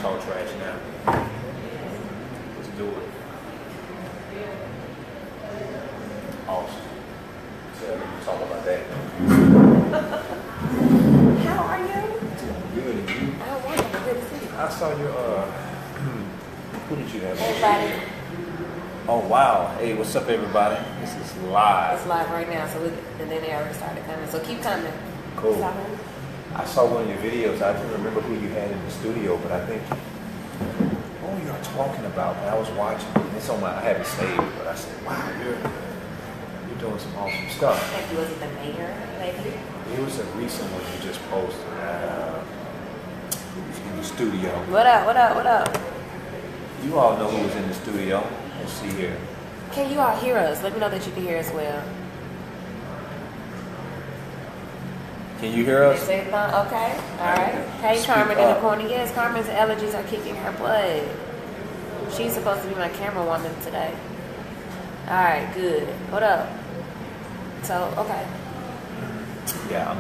talk trash now. Let's do it. Awesome. So we can talk about that. How are you? Good. And you? I wonderful. Good to see you. I saw your who did you have? Everybody, Oh wow. Hey, what's up everybody? This is live. it's live right now, and then they already started coming. So keep coming. Cool. Stop. I saw one of your videos. I don't remember who you had in the studio, but I think you are talking about. But I was watching. It's on my. I haven't saved, but I said, "Wow, you're doing some awesome stuff." Thank you. Was it the mayor, maybe? It was a recent one you just posted. Who's in the studio? What up? What up? What up? You all know who was in the studio. Let's see here. Can you all hear us? Let me know that you can hear us well. Can you hear us? Okay. All right. Hey, Speak Carmen in the up. corner. Yes, Carmen's allergies are kicking her butt. She's supposed to be my camera woman today. All right. Good. What up? So, okay. Yeah, I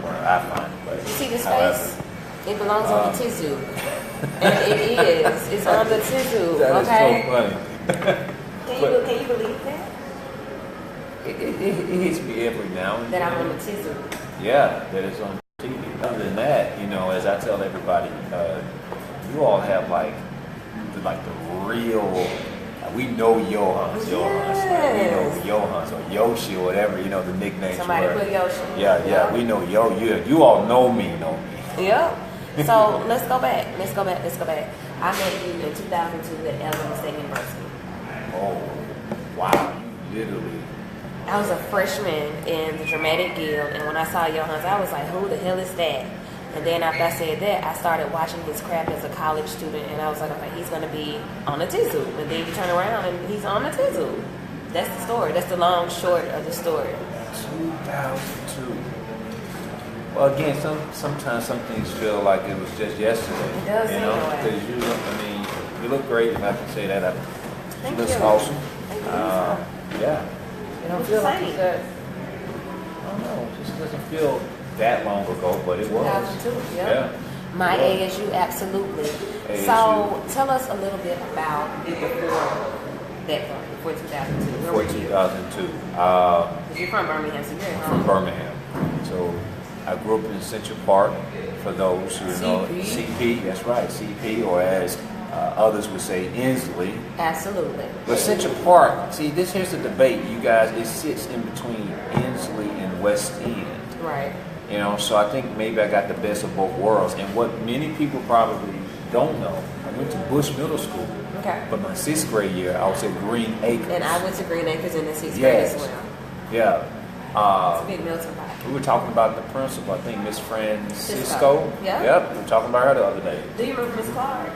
find it. But You see this however, face? It belongs on the tissue. And it is. It's on the tissue. That is Okay. so funny. Can you believe that? It hits me every now and That then. I'm on the tissue. Yeah, that is on TV. Other than that, as I tell everybody, you all have like the real. We know Yohance. Yes. We know Yohance or Yoshi or whatever. The nicknames. Somebody were. put Yoshi. Yeah. We know You all know me. Yep. So let's go back. I met you in 2002 at Alabama State University. Oh, wow! You literally. I was a freshman in the Dramatic Guild, and when I saw Yohance, I was like, who the hell is that? And then after I said that, I started watching his craft as a college student, and I was like, okay, he's going to be on the Tizzle. And then you turn around, and he's on the Tizzle. That's the story. That's the long short of the story. 2002. Well, again, sometimes some things feel like it was just yesterday. It does seem that way. Because you look great, if I can say that. Thank You look you. awesome. Thank you. Yeah. You don't feel like I don't know. It just doesn't feel that long ago, but it was. 2002, Yeah. My Yeah. ASU, absolutely. ASU. So tell us a little bit about you before that point, before 2002. Where Before were you? 2002. Because you're from Birmingham, so you're at From home. Birmingham. So I grew up in Central Park, for those who know CP. CP, that's right, CP, or as others would say, Inslee. Absolutely. But Central Park, here's the debate, you guys, it sits in between Inslee and West End. Right. So I think maybe I got the best of both worlds. And what many people probably don't know, I went to Bush Middle School. Okay. But my 6th grade year, I was at Green Acres. And I went to Green Acres in the 6th grade Yes. as well. Yeah. It's a big melting pot. We were talking about the principal, I think Miss Francisco. Cisco. Yeah. Yep, we were talking about her the other day. Do you remember Miss Clark?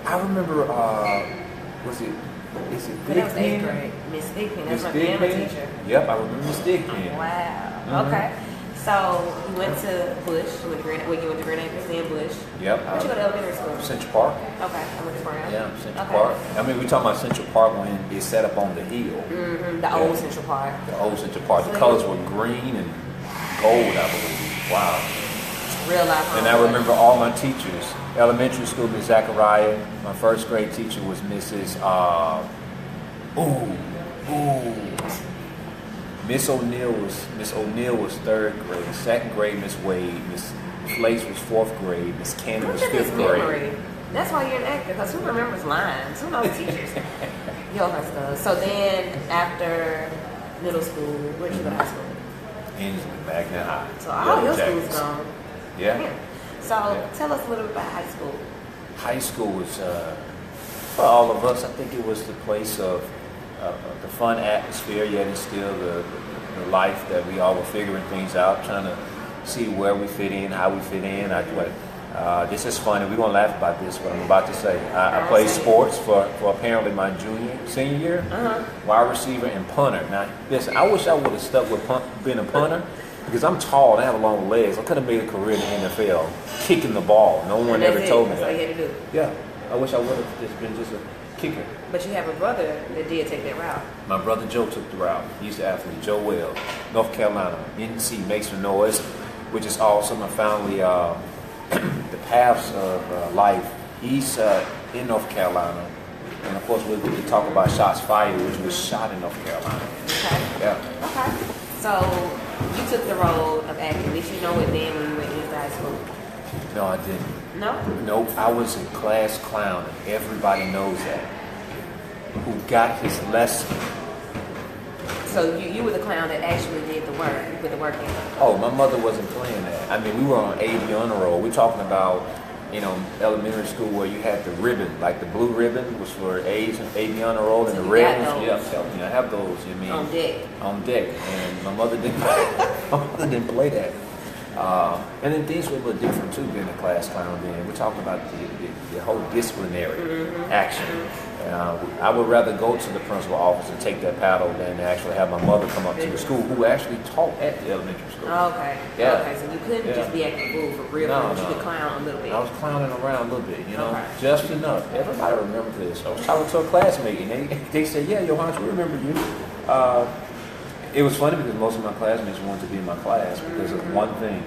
I remember, is it But that was 8th Thigpen? grade. Miss Thigpen, that's Miss my piano Thigpen? teacher. Yep, I remember Miss Thigpen. Wow. Okay. So you went to Bush. You went to Green Acres, then Bush. Yep. Where'd you go to elementary school? Central Park. Okay, I went to Brown. Yeah, Central Okay. Park. I mean, we talking about Central Park when it's set up on the hill. Mm-hmm. The Yeah. old Central Park. The old Central Park. The So colors you- were green and gold, I believe. Wow. Real life. And I remember all my teachers. Elementary school, Miss Zachariah. My 1st grade teacher was Mrs. Miss O'Neill was 3rd grade. 2nd grade, Miss Wade. Miss Flakes was 4th grade. Miss Candy was Look at 5th this grade. memory. That's why you're an actor, because who remembers lines? Who knows teachers? Yohance does. So then, after middle school, where'd you go to high school? Inslee, Magnet High. So all Yellow your Jackets. school's gone. Yeah. So Yeah. tell us a little bit about high school. High school was, for all of us, I think it was the place of the fun atmosphere, yet it's still the life that we all were figuring things out, trying to see where we fit in, how we fit in. This is funny. We're going to laugh about this, what I'm about to say. I played sports for apparently my senior year, wide receiver and punter. Now, listen, I wish I would have stuck with being a punter because I'm tall and I have long legs. I could have made a career in the NFL kicking the ball. No one ever told me That's all you that. had to do. Yeah, I wish I would have just been just a kicker. But you have a brother that did take that route. My brother Joe took the route. He's the athlete. Joe Wells, North Carolina. NC makes some noise, which is awesome. I found the paths of life He's in North Carolina. And of course, we talk about shots fired, which was shot in North Carolina. Okay. Yeah. Okay. So you took the role of acting. Did you know it then when you went into high school? No, I didn't. No? Nope. I was a class clown, and everybody knows that. Who got his lesson. So you were the clown that actually did the work. You put the work in. Oh, my mother wasn't playing that. I mean, we were on AB honor roll. We're talking about, elementary school where you had the ribbon, like the blue ribbon was for A's and AB honor roll, and So the you red got ones. those. Yeah, I'm telling you, I have those. You mean On deck. On deck, and my mother didn't. My mother didn't play that. And then things were a little different too, being a class clown. Then we're talking about the whole disciplinary action. I would rather go to the principal office and take that paddle than to actually have my mother come up to the school, who actually taught at the elementary school. Okay. Yeah. Okay, so you couldn't just be acting fool for real, No, but you no. could clown a little bit. I was clowning around a little bit, Okay. just enough. Everybody remember this. I was talking to a classmate, and they said, "Yeah, Yohance, we remember you." It was funny because most of my classmates wanted to be in my class because of one thing.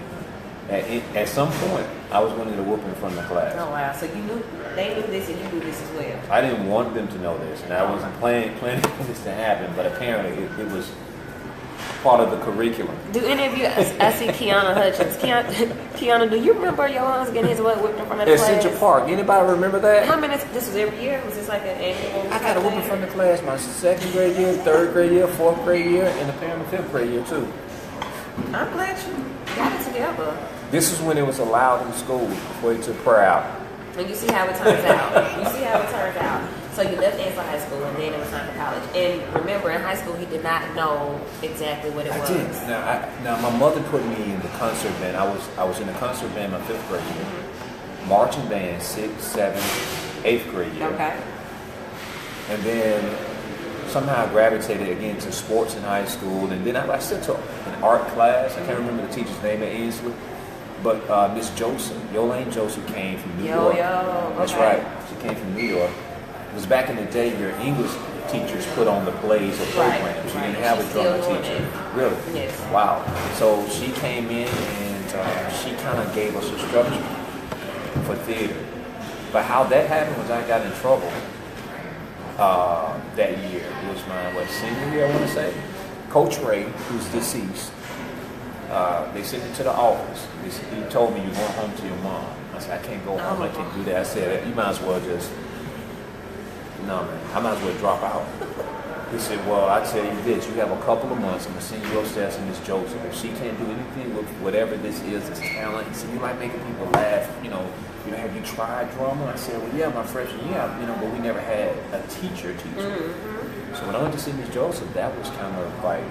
At some point, I was going to get a whooping in front of the class. Oh wow! So you knew they knew this and you knew this as well. I didn't want them to know this, and I wasn't planning for this to happen. But apparently, it was part of the curriculum. Do any of you? I see Kiana Hutchins. Kiana, do you remember Yohance getting his butt whipped in front of the At class? Central Park, anybody remember that? How many? This was every year. Was this like an annual? I got a whooping from the class my second grade year, third grade year, fourth grade year, and apparently fifth grade year too. I'm glad you got it together. This is when it was allowed in school before you took prayer out. And you see how it turns out. You see how it turns out. So you left Ansel High School and then it was time for college. And remember, in high school, he did not know exactly what it was. I did. Now my mother put me in the concert band. I was in the concert band my fifth grade year, marching band 6th, 7th, 8th grade year. Okay. And then somehow I gravitated again to sports in high school. And then I still took an art class. I can't remember the teacher's name at Ainsley. But Miss Joseph, Yohance Joseph came from New York. That's right. She came from New York. It was back in the day your English teachers put on the plays or programs. You didn't have a drama teacher. Really? Yes. Wow. So she came in and she kind of gave us a structure for theater. But how that happened was I got in trouble that year. It was my, senior year, I want to say. Coach Ray, who's deceased, they sent me to the office. He told me, "You're going home to your mom." I said, "I can't go home. I can't do that." I said, "You might as well just, no, man. I might as well drop out." He said, "Well, I tell you this. You have a couple of months. I'm going to send you upstairs to Miss Joseph. If she can't do anything with whatever this is, this talent," he said, "you like making people laugh. Have you tried drama?" I said, "Well, yeah, my freshman year, but we never had a teacher. So when I went to see Miss Joseph, that was kind of like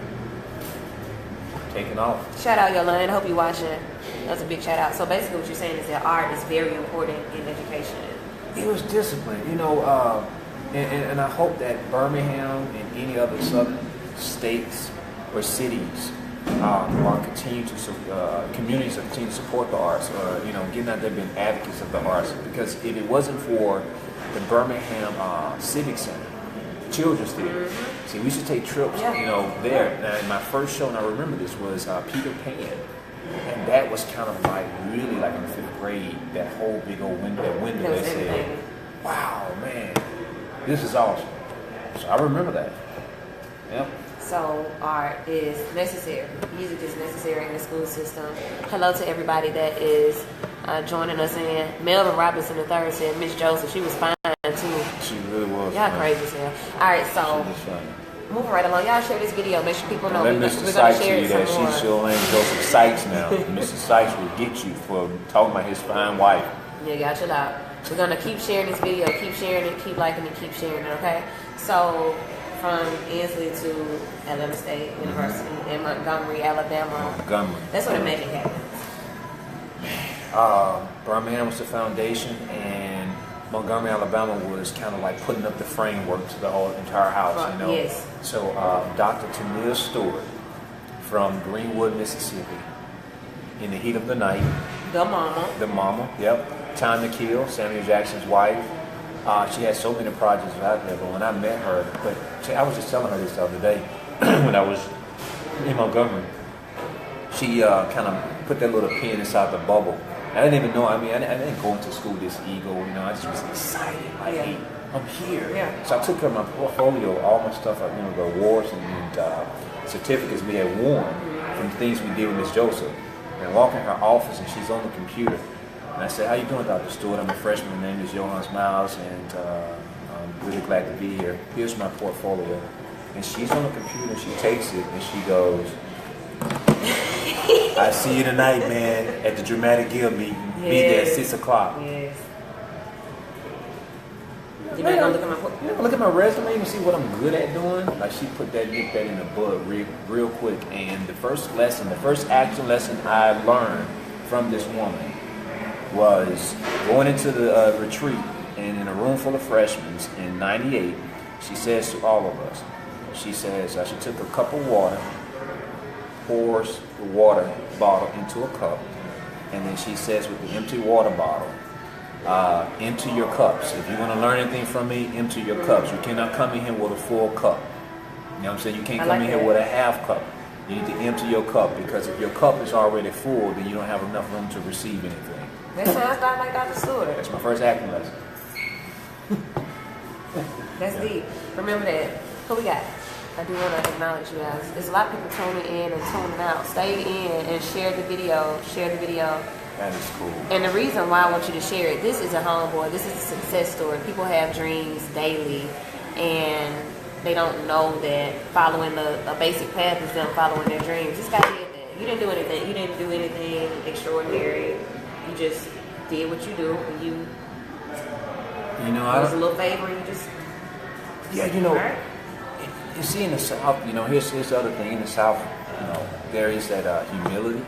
taking off." Shout out Yolanda. I hope you're watching. That's a big shout out. So basically what you're saying is that art is very important in education. It was discipline, and I hope that Birmingham and any other southern states or cities are continue to communities are continue to support the arts, or getting out there being advocates of the arts. Because if it wasn't for the Birmingham Civic Center, Children's Theater, see, we used to take trips, there. Now, in my first show, and I remember this was Peter Pan. And that was kind of like really like in the fifth grade, that whole big old window that said, "Wow, man, this is awesome." So I remember that. Yep. So art is necessary. Music is necessary in the school system. Hello to everybody that is joining us in. Melvin Robinson III said Miss Joseph, she was fine too. She really was. Y'all crazy as hell. All right, so moving right along. Y'all share this video. Make sure people know Let we're Mr. going to Sykes share see it that some more. she's Yohance Joseph Sykes now. Mr. Sykes will get you for talking about his fine wife. Yeah, y'all chill out. We're going to keep sharing this video. Keep sharing it. Keep liking it. Keep sharing it, okay? So, from Ainsley to Atlanta State University in Montgomery, Alabama. Montgomery. That's where the magic happens. Birmingham was the foundation, and Montgomery, Alabama was kind of like putting up the framework to the whole entire house, Yes. So Dr. Tamir Stewart from Greenwood, Mississippi, In the Heat of the Night. The mama. The mama, yep. Time to Kill, Samuel Jackson's wife. She had so many projects out there, but when I met her, I was just telling her this the other day when I was in Montgomery, she kind of put that little pin inside the bubble I didn't even know. I mean, I didn't go into school this ego. You know, I just was excited. Like, hey, I'm here. Yeah. So I took her my portfolio, all my stuff, you know, the awards and certificates we had won from things we did with Miss Joseph. And I walk in her office and she's on the computer. And I said, "How you doing, Dr. Stewart? I'm a freshman. My name is Yohance Myles, and I'm really glad to be here. Here's my portfolio." And she's on the computer. She takes it and she goes, "I see you tonight, man, at the Dramatic Guild meeting. Be there at 6 o'clock." Yes. You better go look at my look at my resume and see what I'm good at doing. Like, she nipped that in the bud real quick. And the first action lesson I learned from this woman was going into the retreat, and in a room full of freshmen in '98, she says to all of us, she says, she took a cup of water, pours the water bottle into a cup, and then she says with the empty water bottle, empty your cups. If you want to learn anything from me, empty your cups. You cannot come in here with a full cup. You know what I'm saying? You can't come in here with a half cup. You need to empty your cup, because if your cup is already full, then you don't have enough room to receive anything. That sounds like Dr. Stewart. That's my first acting lesson. That's deep. Remember that. Who we got? I do want to acknowledge you guys. There's a lot of people tuning in and tuning out. Stay in and share the video. Share the video. That is cool. And the reason why I want you to share it, this is a homeboy. This is a success story. People have dreams daily, and they don't know that following a basic path is them following their dreams. This guy did that. You didn't do anything. You didn't do anything extraordinary. You just did what you do, and you know, it was a little favor, and you just right? You see in the South, you know, here's the other thing. In the South, you know, there is that humility.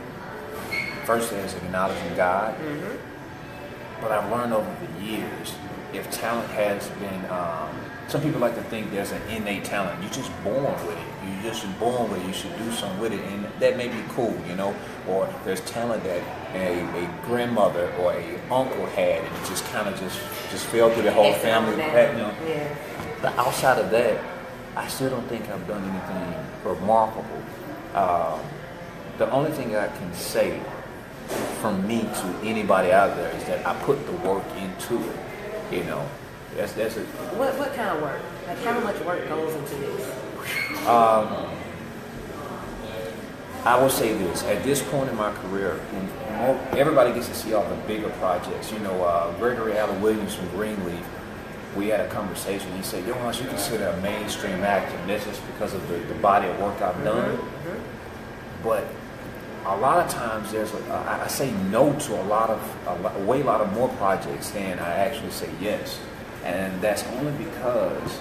First, there's acknowledging God. Mm-hmm. But I've learned over the years, if talent has been, some people like to think there's an innate talent. You're just born with it. You're just born with it. You should do something with it, and that may be cool, you know. Or there's talent that a grandmother or a uncle had, and it just kind of just fell through the whole family. But outside of that, I still don't think I've done anything remarkable. The only thing I can say from me to anybody out there is that I put the work into it. You know, that's what kind of work? Like, how much work goes into this? I will say this: at this point in my career, when everybody gets to see all the bigger projects. You know, Gregory Allen Williams from Greenleaf. We had a conversation. He said, "Yohance, you consider a mainstream actor, and that's just because of the body of work I've done." Mm-hmm. But a lot of times, I say no to a lot of more projects than I actually say yes, and that's only because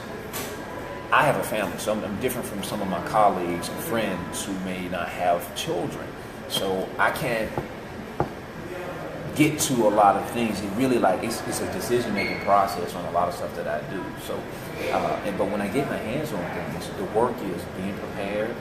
I have a family. So I'm different from some of my colleagues and friends who may not have children. So I can't get to a lot of things. It really it's a decision-making process on a lot of stuff that I do. So, but when I get my hands on things, the work is being prepared,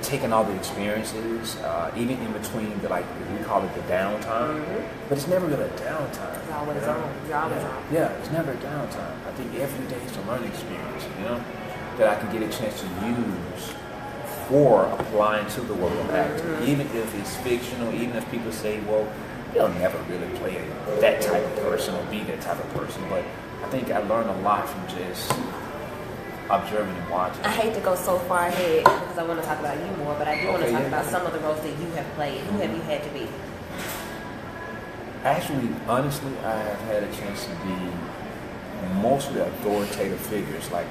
taking all the experiences, even in between we call it the downtime, but it's never really a downtime. You're always on. You're always on. Yeah, it's never a downtime. I think every day is a learning experience, you know, that I can get a chance to use for applying to the world of acting, even if it's fictional, even if people say, well, they'll never really play that type of person or be that type of person. But I think I learned a lot from just observing and watching. I hate to go so far ahead because I want to talk about you more, but I do want to talk about some of the roles that you have played. Who have you had to be? Actually, honestly, I have had a chance to be mostly authoritative figures. Like,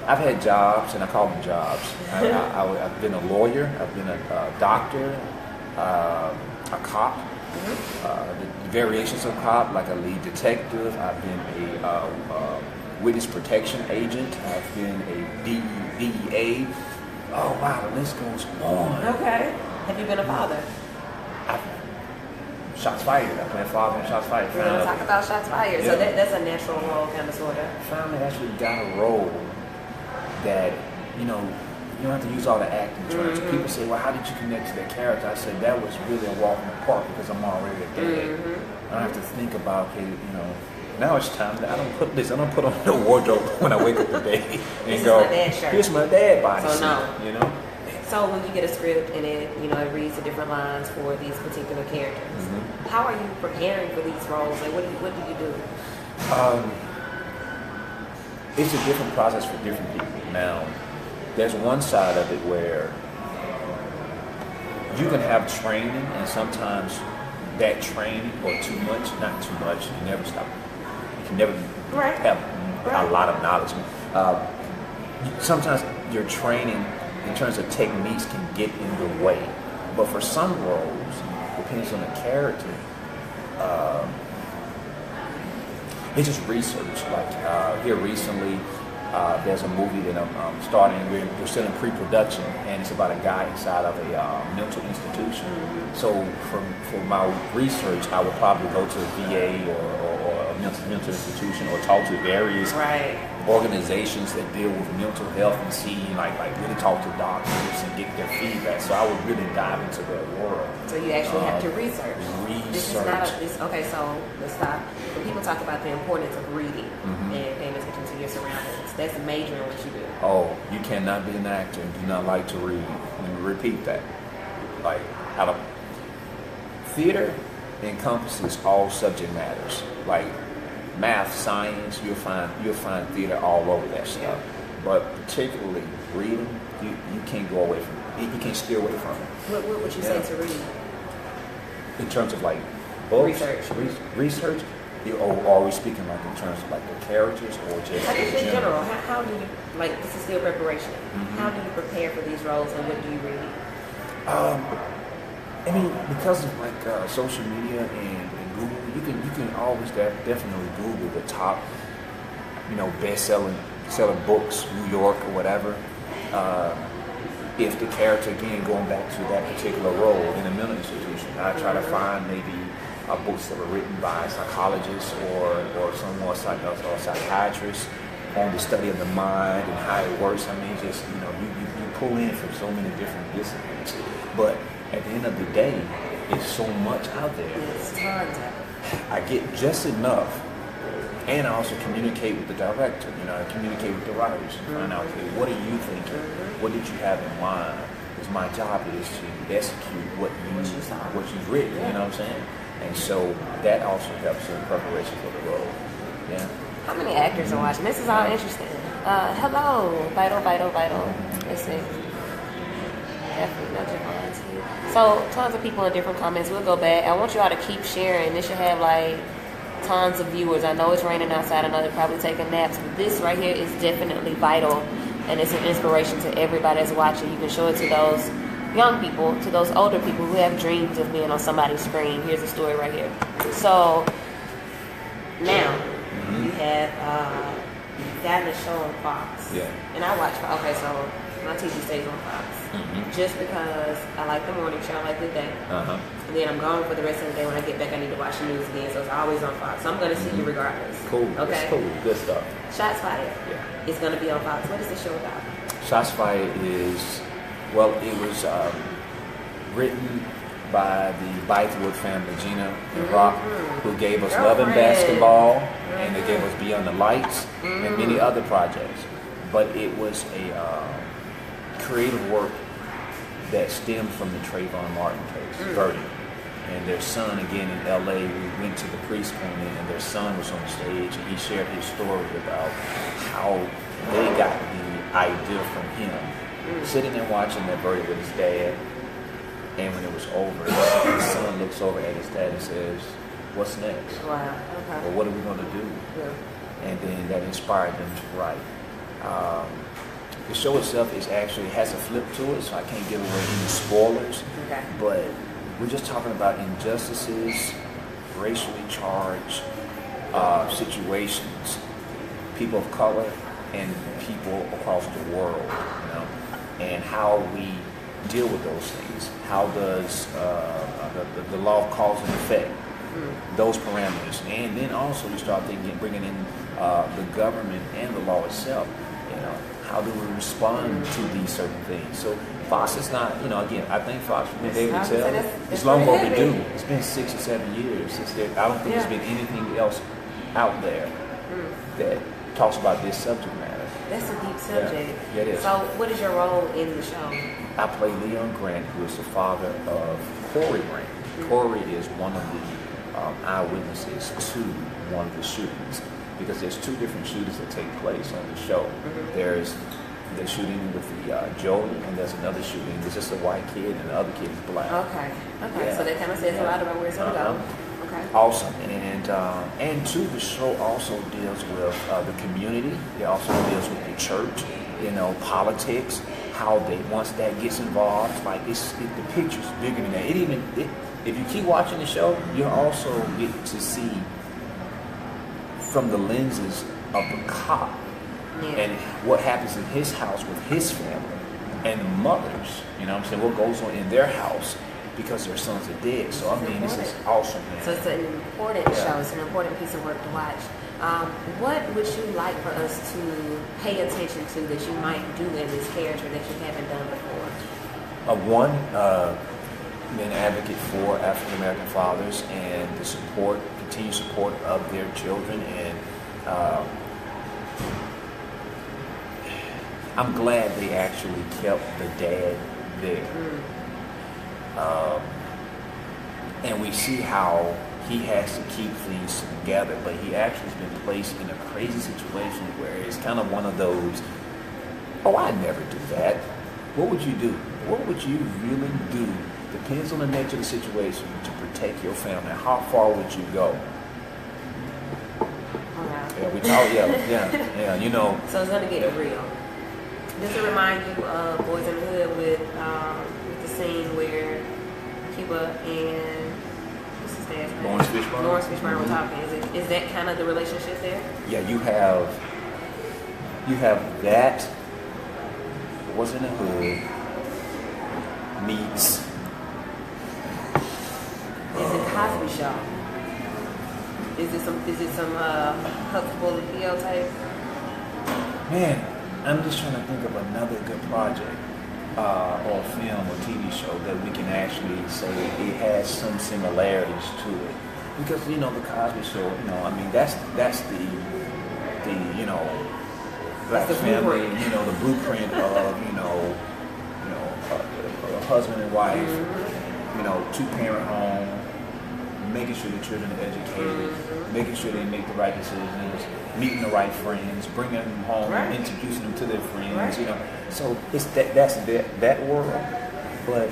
I've had jobs, and I call them jobs. I've been a lawyer, I've been a doctor, a cop, the variations of cop, like a lead detective. I've been a witness protection agent. I've been a DEA. Oh, wow, the list goes on. Okay. Have you been a father? Shots fired. I played father in Shots Fired. We're going to talk about Shots Fired. Yeah. So that's a natural role, kind of, sort of. Finally actually got a role that, you know, you don't have to use all the acting terms. People say, well, how did you connect to that character? I said, that was really a walk in the park because I'm already a dad. I don't have to think about, okay, you know, now it's time that I don't put on the wardrobe when I wake up today and go, here's my dad body. So no. You know? So when you get a script and it reads the different lines for these particular characters, how are you preparing for these roles? Like, what do you do? It's a different process for different people. Now, there's one side of it where you can have training, and sometimes that training, or too much, not too much, you can never stop. You can never have a lot of knowledge. Sometimes your training in terms of techniques can get in the way. But for some roles, depends on the character, it's just research. Like here recently, there's a movie that I'm starting. We're still in pre-production, and it's about a guy inside of a mental institution. So for my research, I would probably go to a VA or a mental institution, or talk to various organizations that deal with mental health, and see like really talk to doctors and get their feedback. So I would really dive into that world. So you actually have to research. This is not okay, so let's stop. When people talk about the importance of reading and paying attention to your surroundings, that's major in what you do. Oh, you cannot be an actor and do not like to read. Let me repeat that. Like, out of theater encompasses all subject matters. Like math, science, you'll find theater all over that stuff. But particularly reading, you can't go away from it. You can't steer away from it. What would you say to read? In terms of like books, research. Or are we speaking like in terms of like the characters, or just I guess in general? How do you, like, this is still preparation. How do you prepare for these roles, and what do you read? I mean, because of like social media and Google, you can always definitely Google the top, selling books, New York or whatever. If the character, again, going back to that particular role in a mental institution, I try to find maybe books that were written by psychologists or some more psychiatrists on the study of the mind and how it works. I mean, just you pull in from so many different disciplines, but at the end of the day, it's so much out there. It's tons of it. I get just enough, and I also communicate with the director. I communicate with the writers and find out, okay, what are you thinking? What did you have in mind? Because my job is to execute what you've written. You know what I'm saying? And so that also helps in preparation for the role. Yeah. How many actors are watching? This is all interesting. Hello, Vital. Let's see. Definitely no Yohance. So tons of people in different comments. We'll go back. I want you all to keep sharing. This should have like tons of viewers. I know it's raining outside. I know they're probably taking naps. But this right here is definitely vital, and it's an inspiration to everybody that's watching. You can show it to those young people, to those older people who have dreams of being on somebody's screen. Here's a story right here. So now you have gotten a show on Fox. Yeah. And I watch Fox. Okay, so my TV stays on Fox. Just because I like the morning show, I like the day. And then I'm gone for the rest of the day. When I get back, I need to watch the news again. So it's always on Fox. So I'm going to see you regardless. Cool. Okay. That's cool. Good stuff. Shots Fired. Yeah. It's going to be on Fox. What is the show about? Shots Fired is, well, it was written by the Bythewood family, Gina and Rock, who gave us Love and Basketball, and they gave us Beyond the Lights, and many other projects. But it was a creative work that stemmed from the Trayvon Martin case, verdict. And their son, again in LA, we went to the pre-screening, and their son was on stage, and he shared his story about how they got the idea from him. Sitting there watching that verdict with his dad, and when it was over, his son looks over at his dad and says, "What's next? Wow. Okay. Well, what are we going to do?" Yeah. And then that inspired them to write. The show itself has a flip to it, so I can't give away any spoilers. Okay. But we're just talking about injustices, racially charged situations, people of color, and people across the world, and how we deal with those things. How does the law of cause and effect, those parameters, and then also you start bringing in the government and the law itself. How do we respond to these certain things? So Fox is not, again, I think Fox, we've been able to tell, it's long overdue. It's been 6 or 7 years since I don't think there's been anything else out there that talks about this subject matter. That's a deep subject. Yeah, it is. So, what is your role in the show? I play Leon Grant, who is the father of Corey Grant. Corey is one of the eyewitnesses to one of the shootings, because there's two different shootings that take place on the show. There's the shooting with the Joey, and there's another shooting. It's just a white kid, and the other kid is black. Okay. Yeah. So that kind of says a lot about where it's going to go. Okay. Awesome, and two, the show also deals with the community. It also deals with the church, politics. How they, once that gets involved, like the picture's bigger than that. If you keep watching the show, you'll also get to see from the lenses of the cop and what happens in his house with his family and the mothers. You know what I'm saying? What goes on in their house because their sons are dead. So I mean, this is awesome, man. So it's an important show. It's an important piece of work to watch. What would you like for us to pay attention to that you might do in this character that you haven't done before? Be an advocate for African American fathers and the continued support of their children. And I'm glad they actually kept the dad there. And we see how he has to keep things together, but he actually has been placed in a crazy situation where it's kind of one of those, I'd never do that. What would you do? What would you really do? Depends on the nature of the situation to protect your family. How far would you go? Yeah, we talk, yeah. So it's gonna get real. Does it remind you of Boys in the Hood with the scene where Cuba and what's his dad's name? Lawrence Fishburne were talking. Is that kind of the relationship there? Yeah, you have that. Boys in the Hood meets. Is it Cosby Show? Is it some Huxtable and Theo type? Man, I'm just trying to think of another good project or film or TV show that we can actually say it has some similarities to it. Because the Cosby Show, that's the black family, the blueprint of a husband and wife, two-parent home, making sure the children are educated, making sure they make the right decisions, meeting the right friends, bringing them home, introducing them to their friends. So it's that's that world. But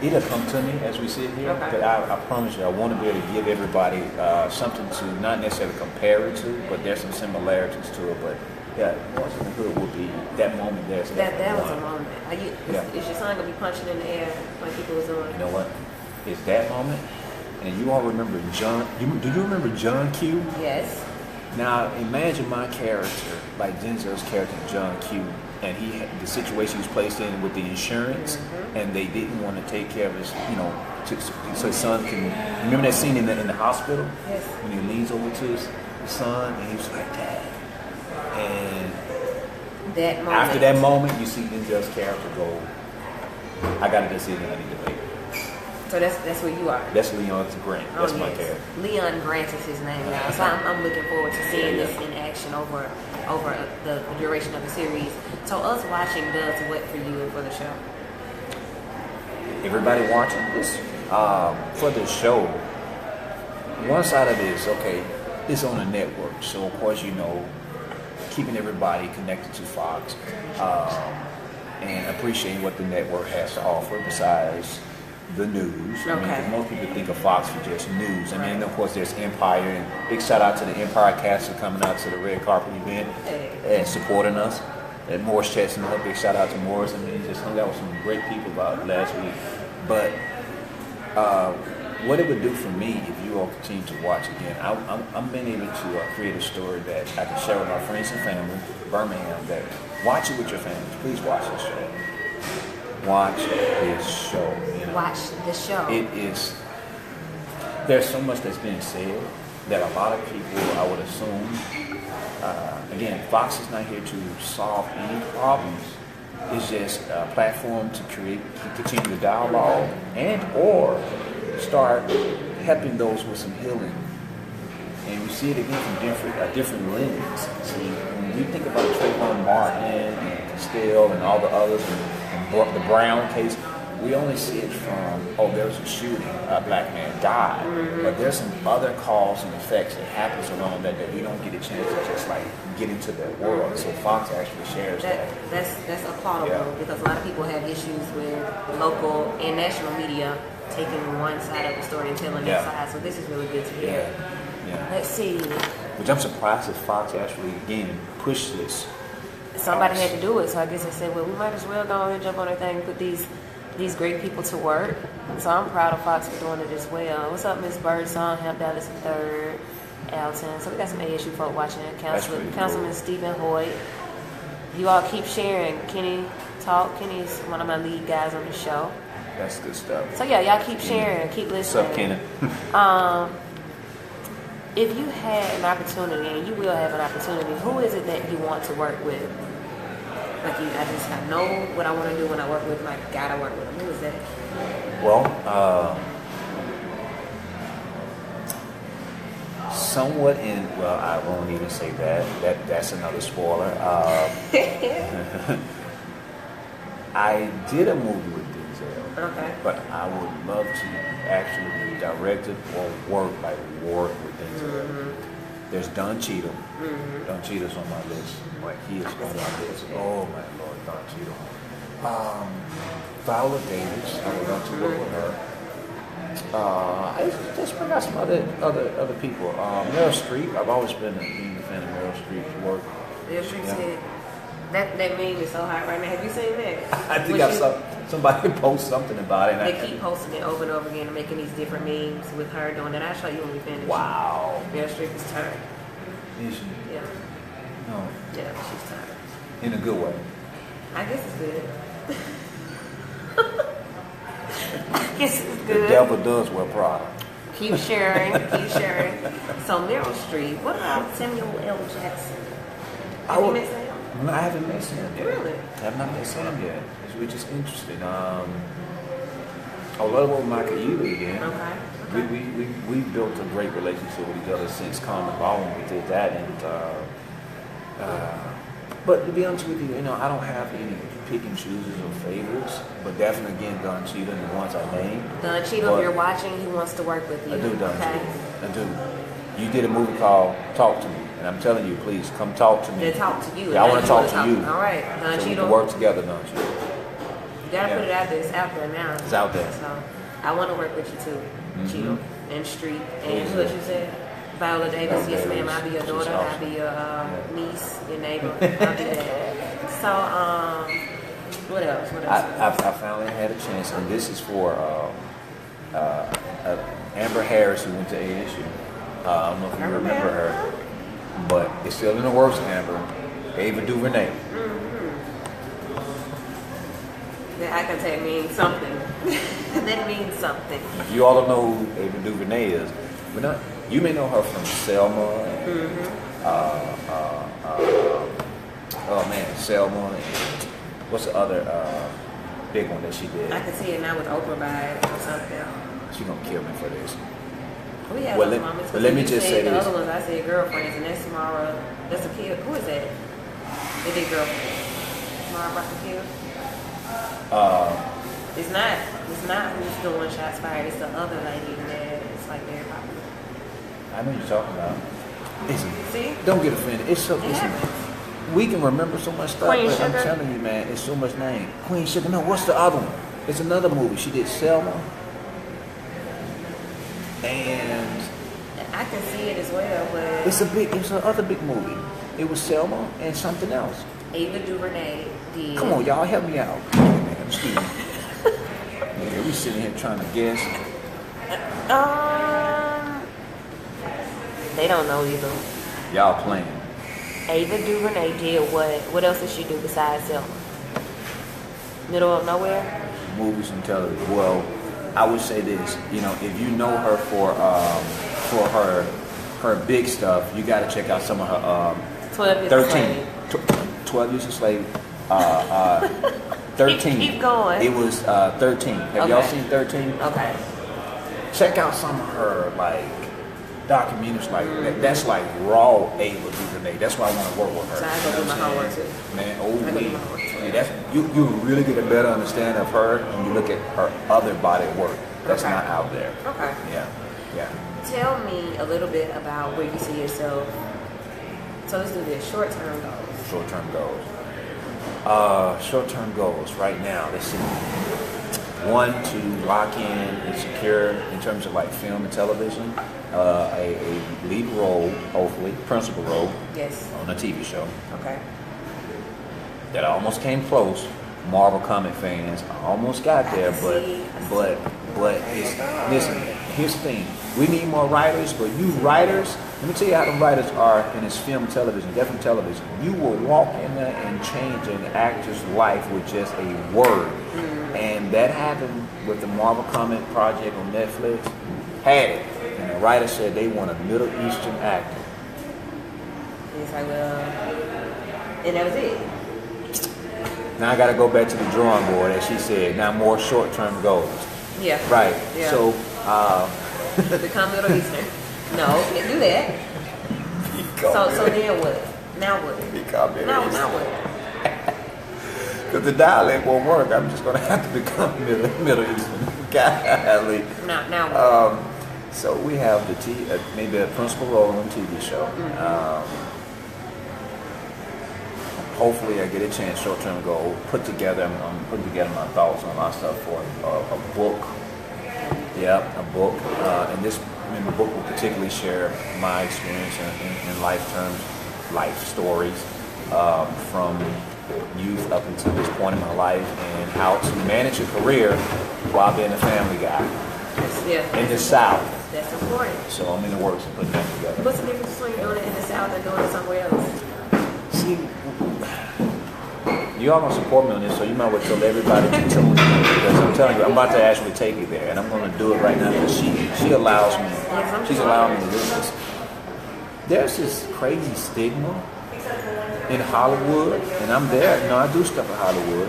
it'll come to me as we sit here. But I promise you, I want to be able to give everybody something to not necessarily compare it to, but there's some similarities to it. But yeah, Boys in the Hood would be that moment. That was a moment. Is your son gonna be punching in the air like people was doing? You know what? It's that moment. And you all remember John? Do you remember John Q? Yes. Now imagine my character, like Denzel's character, John Q, and the situation he was placed in with the insurance, and they didn't want to take care of his, so his son can. Remember that scene in the hospital? Yes. When he leans over to his son, and he was like, "Dad." And that moment. After that moment, you see Denzel's character go, "I got a decision I need to make." So that's where you are. That's Leon Grant. That's my character. Leon Grant is his name now. So I'm looking forward to seeing this in action over the duration of the series. So us watching does what for you and for the show? Everybody watching this for the show, one side of it is it's on a network. So of course keeping everybody connected to Fox and appreciating what the network has to offer besides the news. I mean, 'cause most people think of Fox for just news. I mean, of course, there's Empire, and big shout out to the Empire cast for coming out to the red carpet event and supporting us. And Morris Chestnut, big shout out to Morris. I mean, he just hung out with some great people about last week. But what it would do for me if you all continue to watch again, I'm being able to create a story that I can share with my friends and family, Birmingham, that watch it with your families. Please watch this show. Watch this show. Watch the show. There's so much that's being said that a lot of people, I would assume, again, Fox is not here to solve any problems. It's just a platform to continue the dialogue and or start helping those with some healing and you see it again from different lens. See, when you think about Trayvon Martin and Castile and all the others, and the Brown case, we only see it from, there was a shooting, a black man died. But there's some other cause and effects that happens along that we don't get a chance to just like get into that world. So Fox actually shares that. That's applaudable because a lot of people have issues with local and national media taking one side of the story and telling that side. So this is really good to hear. Yeah. Let's see. Which I'm surprised that Fox actually again pushed this. Somebody had to do it, so I guess they said, well, we might as well go on and jump on their thing and put these great people to work. So I'm proud of Fox for doing it as well. What's up, Miss Birdsong? Hemp Dallas III, Alton. So we got some ASU folk watching it. Councilman Stephen Hoyt. You all keep sharing. Kenny Talk. Kenny's one of my lead guys on the show. That's good stuff. So yeah, y'all keep sharing. Keep listening. What's up, Kenny? If you had an opportunity, and you will have an opportunity, who is it that you want to work with? Like I know what I want to do when I work with him. I gotta work with him. Who is that? Well, somewhat in. Well, I won't even say that. That's another spoiler. I did a movie with Denzel. Okay. But I would love to actually be directed or work with Denzel. There's Don Cheadle. Don Cheadle's on my list. Like he is on my list. Oh my Lord, Don Cheadle. Viola Davis. I would love to work with her. I just bring out some other people. Meryl Streep. I've always been a fan of Meryl Streep's work. Meryl Streep said that meme is so hot right now. Have you seen that? I think I saw somebody post something about it. They keep posting it over and over again and making these different memes with her doing that. I'll show you when we finish. Wow. Meryl Streep is tired. Is she? Yeah. No. Yeah, she's tired. In a good way. I guess it's good. I guess it's good. The devil does wear Prada. Keep sharing. So Meryl Streep. What about Samuel L. Jackson? Have you met Sam? No, I haven't met Sam yet. Really? I have not met Sam yet. Which is interesting. I love to work with Michael Ealy again. Okay. We built a great relationship with each other since Common Ball when we did that, and but to be honest with you, I don't have any pick and chooses or favorites, but definitely again Don Cheadle and the ones I named. Don Cheadle, if you're watching, he wants to work with you. I do, Don Cheadle. I do. You did a movie called Talk to Me, and I'm telling you, please come talk to me. They talk to you. Yeah, I want to talk to you. All right, Don so Cheadle. We can work together, Don Cheadle. You gotta put it out there. It's out there now. It's out there. So I want to work with you too, Cheadle and Street and what you said. Viola Davis, yes ma'am, I'll be your daughter, I'll be your niece, your neighbor, I'll be that. So, what else? I finally had a chance, and this is for Amber Harris, who went to ASU. I don't know if you remember her, but it's still in the works, Amber. Ava DuVernay. I can tell it means something. That means something. If you all don't know who Ava DuVernay is, you may know her from Selma. Selma. And what's the other big one that she did? I can see it now with Oprah by it or something. She's gonna kill me for this. We have those moments. But let me just say the this. other ones I said girlfriends, and that's Mara. That's a kid. Who is that? They did girlfriends. Mara brought the kid. It's not who's doing shots fired. It's the other lady that it's like very popular. I know what you're talking about. Listen, See? don't get offended. It's so. We can remember so much stuff, Queen but Sugar? I'm telling you, man, it's so much name. Queen Sugar. No, what's the other one? It's another movie. She did Selma. And I can see it as well, but it's another big movie. It was Selma and something else. Ava DuVernay did. Come on, y'all, help me out. Excuse me. Yeah, we sitting here trying to guess. They don't know either. Y'all playing. Ava DuVernay did what? What else did she do besides Selma? Middle of Nowhere? Movies and television. Well, I would say this. If you know her for her big stuff, you got to check out some of her 12 Years 13. 12 Years a Slave. 13. Keep going. It was 13. Have y'all seen 13? Okay. Check out some of her documentaries like that. That's like raw Ava DuVernay. That's why I want to work with her. So I go do my homework too. Man, That's you really get a better understanding of her when you look at her other body of work that's not out there. Okay. Yeah. Tell me a little bit about where you see yourself. So let's do this. Short-term goals. Short-term goals. Short-term goals right now. Let's see. One, to lock in and secure in terms of like film and television, a lead role, hopefully, principal role, yes, on a TV show. Okay. That I almost came close. Marvel comic fans, I almost got there, but it's, listen. Here's the thing: we need more writers, but you writers, let me tell you how the writers are in this film, television, different television. You will walk in there and change an actor's life with just a word. And that happened with the Marvel comic project on Netflix. Had it. And the writer said they want a Middle Eastern actor. And it's like, well, and that was it. Now I got to go back to the drawing board, as she said. Now more short-term goals. Yeah. Right. Yeah. So, become Middle Eastern. No, can't do that. So then what? Now what? Now what? Because the dialect won't work. I'm just going to have to become Middle Eastern. Golly. Now what? So we have maybe a principal role on a TV show. Hopefully I get a chance, short-term goal, put together, I'm putting together my thoughts on my stuff for a book. Yeah, a book. And the book will particularly share my experience in life terms, life stories, from youth up until this point in my life, and how to manage a career while being a family guy in the South. That's important. So I'm in the works of putting that together. What's the difference between doing it in the South and doing it somewhere else? See, you all gonna support me on this, so you might well tell everybody to tune in, because I'm telling you, I'm about to actually take you there, and I'm gonna do it right now because she allows me. She's allowing me to do this. There's this crazy stigma in Hollywood, and I'm there. I do stuff in Hollywood,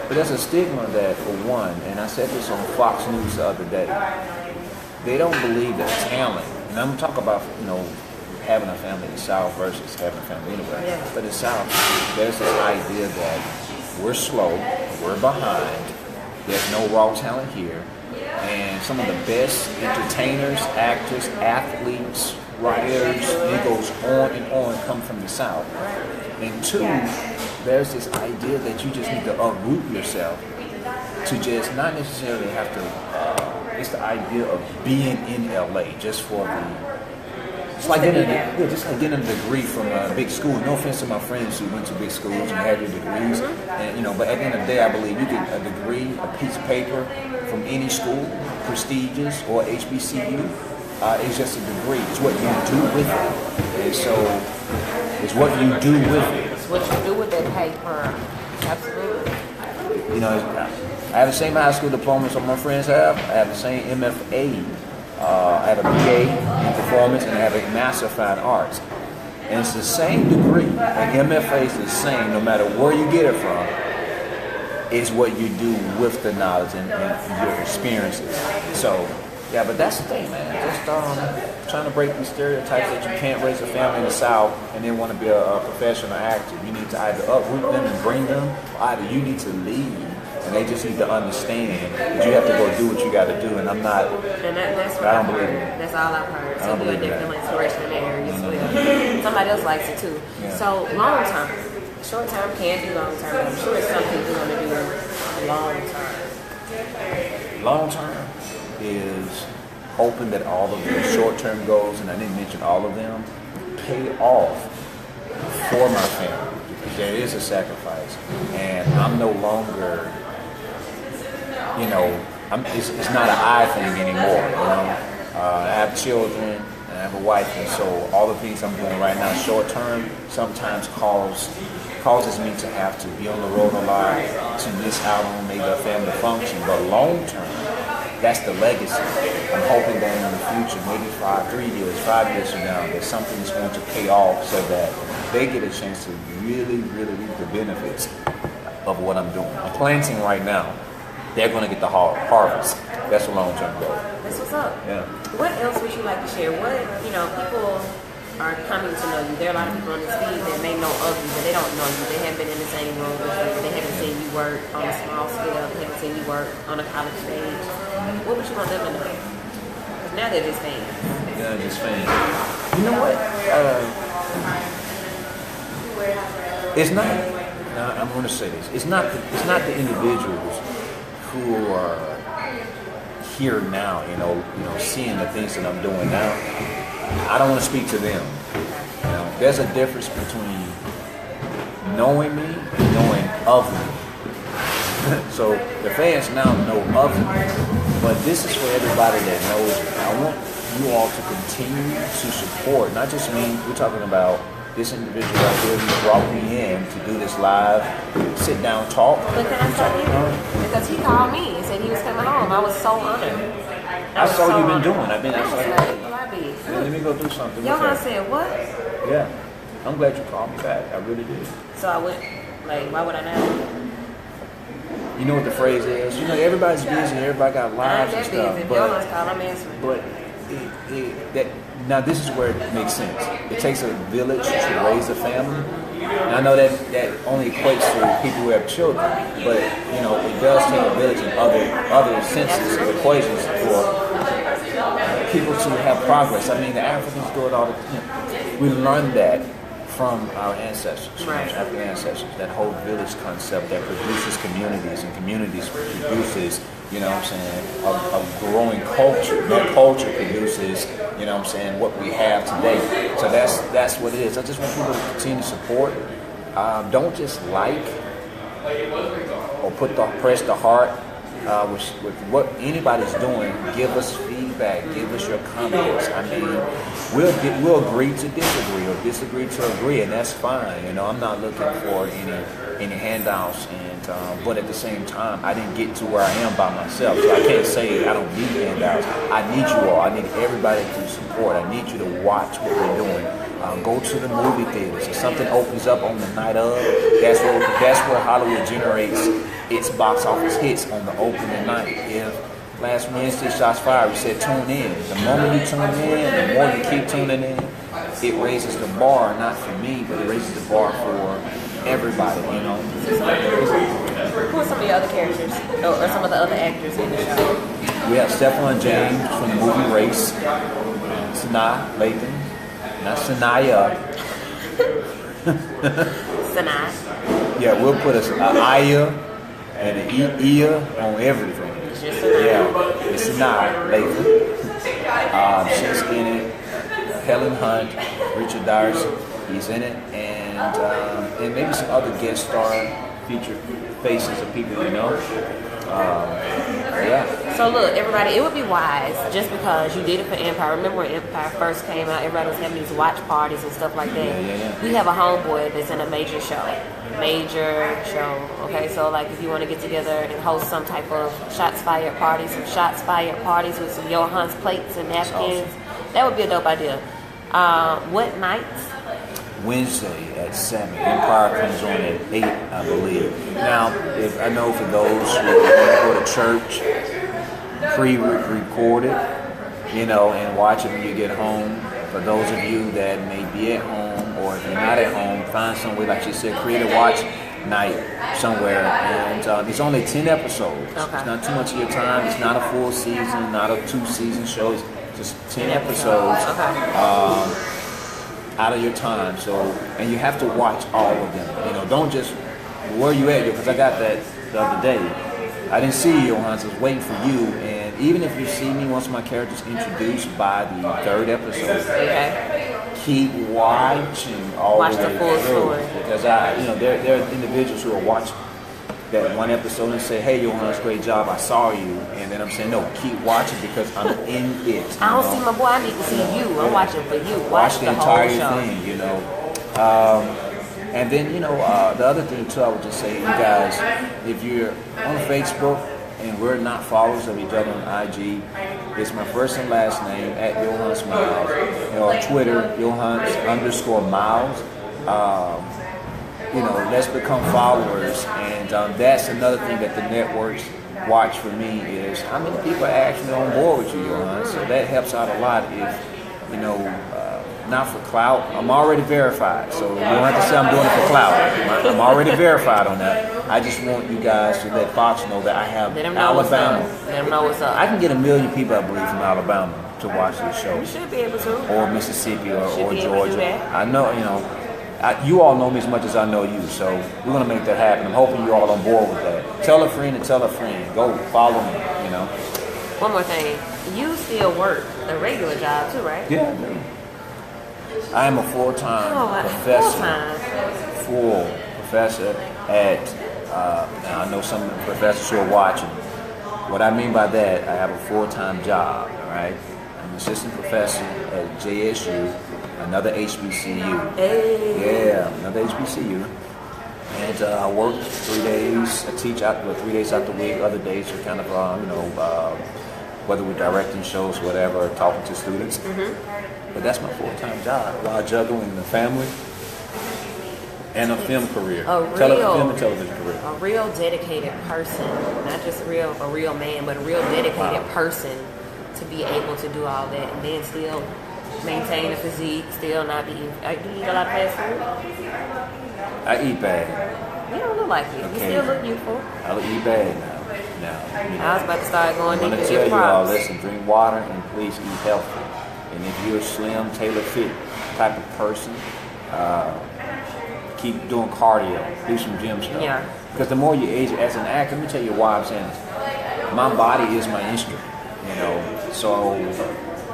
but there's a stigma that, for one, and I said this on Fox News the other day, they don't believe that talent, and I'm talking about, having a family in the South versus having a family anywhere. Yeah. But in the South, there's this idea that we're slow, we're behind, there's no raw talent here, and some of the best entertainers, actors, athletes, writers, it goes on and on, come from the South. And two, there's this idea that you just need to uproot yourself to just not necessarily have to, it's the idea of being in LA just for the, it's like getting a degree from a big school. No offense to my friends who went to big schools and had their degrees, and but at the end of the day, I believe you get a degree, a piece of paper from any school, prestigious or HBCU. It's just a degree. It's what you do with it, and so it's what you do with it. It's what you do with that paper. Absolutely. I have the same high school diplomas some of my friends have. I have the same MFA. I have a BA in performance, and I have a Master of Fine Arts. And it's the same degree. Like MFA is the same, no matter where you get it from. It's what you do with the knowledge and your experiences. So, yeah, but that's the thing, man. Just trying to break these stereotypes that you can't raise a family in the South and then want to be a professional actor. You need to either uproot them and bring them, or either you need to leave. And they just need to understand that you have to go do what you got to do. And I'm not. And that's what I don't believe it. That's all I've heard. So you're definitely inspiration in that area as well. Somebody else likes it too. Yeah. So long term, short term can be long term. But I'm sure some people want to do long term. Long term is hoping that all of the short term goals, and I didn't mention all of them, pay off for my family. Because there is a sacrifice, and I'm no longer. It's not an I thing anymore. I have children, and I have a wife, and so all the things I'm doing right now, short term, sometimes causes me to have to be on the road a lot, to miss out on maybe a family function. But long term, that's the legacy. I'm hoping that in the future, maybe 5 years from now, that something is going to pay off so that they get a chance to really, really reap the benefits of what I'm doing. I'm planting right now. they're going to get the harvest. That's a long-term goal. That's what's up. Yeah. What else would you like to share? What, people are coming to know you. There are a lot of people on this feed that may know of you, but they don't know you. They haven't been in the same room with you. They haven't seen you work on a small scale. They haven't seen you work on a college stage. What would you want them to know? Because now they're just fans. Yeah, just fans. You know what? It's not. I'm going to say this. It's not the individuals who are here now. Seeing the things that I'm doing now. I don't want to speak to them. There's a difference between knowing me and knowing of me. So the fans now know of me, but this is for everybody that knows me. I want you all to continue to support, not just me. We're talking about this individual right here who brought me in to do this live, sit down, talk. But can I tell you? Because he called me and said he was coming home. I was so honored. I saw you've been doing. I've been outside. Let me go do something. Yohance said, what? Yeah. I'm glad you called me back. I really did. So I went, why would I not? You know what the phrase is? Everybody's busy. Everybody got lives and stuff. If Yohance called, I'm answering. But now this is where it makes sense. It takes a village to raise a family. And I know that only equates to people who have children, but it does take a village in other senses of equations for people to have progress. I mean, the Africans do it all the time. We learned that from our ancestors, right. African ancestors. That whole village concept that produces communities, and communities produces, a growing culture. That culture produces, what we have today. So that's what it is. I just want people to continue to support. Don't just like or press the heart with what anybody's doing. Give us feedback. Give us your comments. I mean, we'll agree to disagree or disagree to agree, and that's fine. I'm not looking for any handouts, but at the same time, I didn't get to where I am by myself, so I can't say I don't need handouts. I need you all. I need everybody to support. I need you to watch what we're doing. Go to the movie theaters. If something opens up on the night of, that's where Hollywood generates its box office hits, on the opening night. If last Wednesday Shots Fired, we said tune in. The moment you tune in, the more you keep tuning in, it raises the bar, not for me, but it raises the bar for everybody, Who are some of your other characters, or some of the other actors in the show? We have Stephon James from the movie Race, Sanaa Lathan, not Sanaya. Sanaa. Yeah, we'll put an Aya and an Ia on everything. Yeah, it's Sanaa Lathan. She's in it. Helen Hunt, Richard Dars, he's in it, and maybe some other guest star featured faces of people you know. Yeah. So look, everybody, it would be wise, just because you did it for Empire. Remember when Empire first came out, everybody was having these watch parties and stuff like that. Yeah. We have a homeboy that's in a major show. Okay, so if you want to get together and host some type of shots fired parties with some Yohance plates and napkins, that would be a dope idea. What nights? Wednesday at 7. Empire comes on at 8, I believe. Now, if I know for those who go to church, pre-record it, and watch it when you get home. For those of you that may be at home, or if you're not at home, find some way, like you said, create a watch night somewhere. And it's only 10 episodes. Okay. It's not too much of your time. It's not a full season, not a 2-season show. It's just 10 episodes. Okay. Out of your time, and you have to watch all of them. Don't just where you at, because I got that the other day. I didn't see you, Yohance. I was waiting for you, and even if you see me once my character's introduced by the 3rd episode, keep watching all the way full through, story. because there are individuals who will watch that one episode and say, "Hey, Yohance, great job, I saw you," and then I'm saying, "No, keep watching because I'm in it." I don't see my boy. I need to see you. I'm watching for you. Watch the entire whole thing, and then the other thing too, I would just say, you guys, if you're on Facebook and we're not followers of each other on IG, it's my first and last name at Yohance Myles, on Twitter, Yohance_Myles. Let's become followers, and that's another thing that the networks watch for me is how many people are actually on board with you, Yohance. So that helps out a lot if, you know, not for clout. I'm already verified, so you don't have to say I'm doing it for clout. I'm already verified on that. I just want you guys to let Fox know that I have Alabama. Let them know what's up. I can get 1 million people, I believe, from Alabama to watch this show. You should be able to. Or Mississippi or be able to do Georgia. that. I know, you know, you all know me as much as I know you, so we're going to make that happen. I'm hoping you all on board with that. Tell a friend and tell a friend. Go follow me, you know. One more thing. You still work a regular job too, right? Yeah, I do. I am a full-time professor at, now I know some professors who are watching. What I mean by that, I have a full-time job, all right? I'm an assistant professor at JSU, another HBCU. Hey. Yeah, another HBCU. And I work 3 days. I teach out 3 days out the week. Other days are kind of, you know, whether we're directing shows, whatever, talking to students. But that's my full-time job while juggling the family and a film career, film and television career. A real dedicated person, not just a real man, but a real dedicated person to be able to do all that and then still maintain a physique, still not be. Do you eat a lot of fast food? I eat bad. You don't look like it. You still look youthful. I eat bad now. You know, I was about to start going I'm deep going to in tell your you all, props. listen, drink water and please eat healthy. And if you're a slim, tailor-fit type of person, keep doing cardio, do some gym stuff. Yeah. Because the more you age, as an actor, let me tell you why I'm saying this. My body is my instrument, you know. So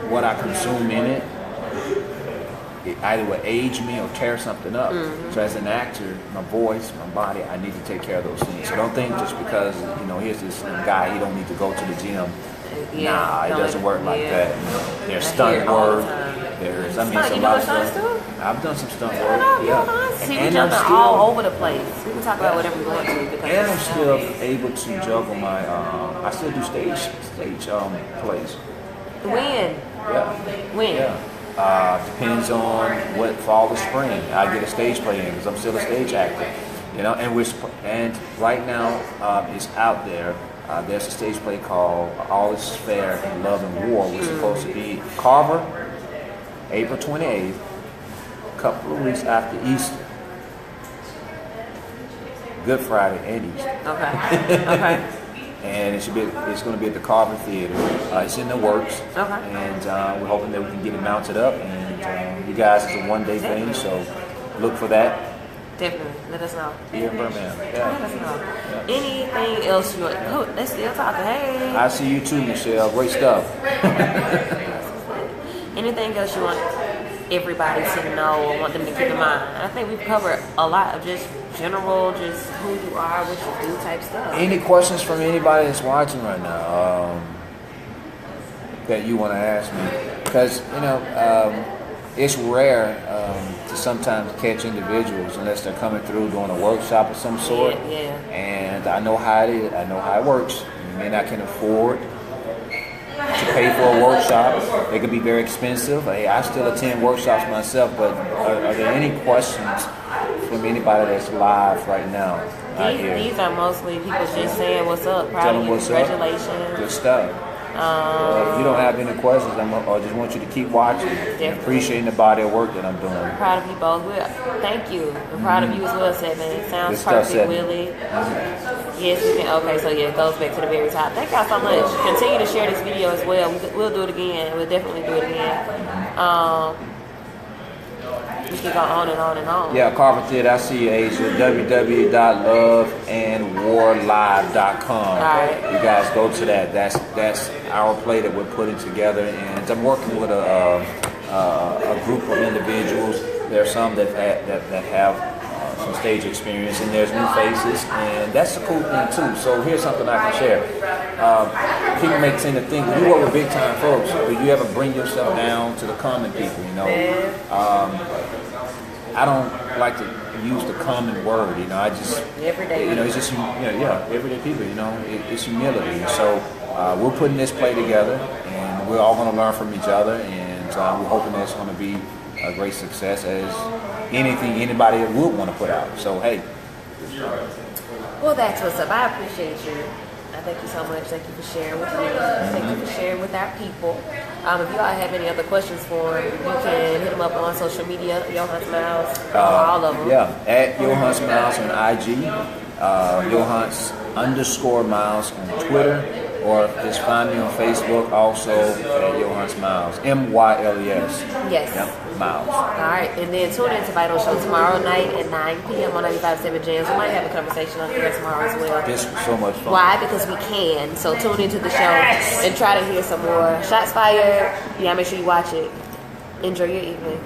what I consume in it either will age me or tear something up. So as an actor, my voice, my body, I need to take care of those things. So don't think just because, you know, here's this guy, he don't need to go to the gym. Nah, it doesn't work like that. You know, there's stunt work. There's, I mean, it's a lot of stuff. I've done some stunt work. See, we jumping all over the place. We can talk about whatever we want to. And I'm still able to juggle my. I still do stage plays. When? Yeah. When? Yeah. Depends on what fall or spring I get a stage play in because I'm still a stage actor. You know, and right now it's out there. There's a stage play called All Is Fair in Love and War, which is supposed to be Carver, April 28th, a couple of weeks after Easter. Good Friday and Easter. Okay. And it's going to be at the Carver Theater. It's in the works. Okay. And we're hoping that we can get it mounted up. And you guys, it's a one-day thing, so look for that. Definitely. Let us know. Here in Birmingham. Let us know. Anything else you want? Oh, they're still talking. Hey. I see you too, Michelle. Great stuff. Anything else you want everybody to know or want them to keep in mind? I think we've covered a lot of just general, just who you are, what you do type stuff. Any questions from anybody that's watching right now that you want to ask me? Because, you know, it's rare to sometimes catch individuals unless they're coming through doing a workshop of some sort. Yeah. And I know how it is. I know how it works. You may not can afford to pay for a workshop. They can be very expensive. Hey, I still attend workshops myself, but are there any questions from anybody that's live right now out here? These are mostly people just saying what's up. Proud of you. Congratulations. Good stuff. If you don't have any questions, I just want you to keep watching and appreciating the body of work that I'm doing. Proud of you both. Thank you. I'm proud of you as well, Seven. It sounds perfect, Willie. Yes, we can. Okay, so yeah, it goes back to the very top. Thank y'all so much. Continue to share this video as well. We'll do it again. We'll definitely do it again. We can go on and on and on. Yeah, Carver Theater, I see you, Asia. www.loveandwarlive.com. All right. You guys go to that. That's our play that we're putting together, and I'm working with a group of individuals. There are some that have some stage experience, and there's new faces, and that's the cool thing too. So here's something I can share. People may tend to think, you work with big time folks, but you ever bring yourself down to the common people, you know. I don't like to use the common word, you know. I just everyday, you know, it's just everyday people, you know. It's humility. So we're putting this play together, and we're all going to learn from each other, and we're hoping that it's going to be a great success as anything anybody would want to put out. So hey. Well, that's what's up. I appreciate you. I thank you so much. Thank you for sharing with me. Thank you for sharing with our people. If you all have any other questions for him, you can hit him up on social media, Yohance Myles, all of them. Yeah, at Yohance Myles on IG, Yohance_Myles on Twitter, or just find me on Facebook also at Yohance Myles, MYLES. Yes. Yep, Myles. All right, and then tune in to Vital Show tomorrow night at 9 p.m. on 95.7 Jams. We might have a conversation on here tomorrow as well. Just so much fun. Why? Because we can. So tune into the show and try to hear some more shots fired. Yeah, make sure you watch it. Enjoy your evening.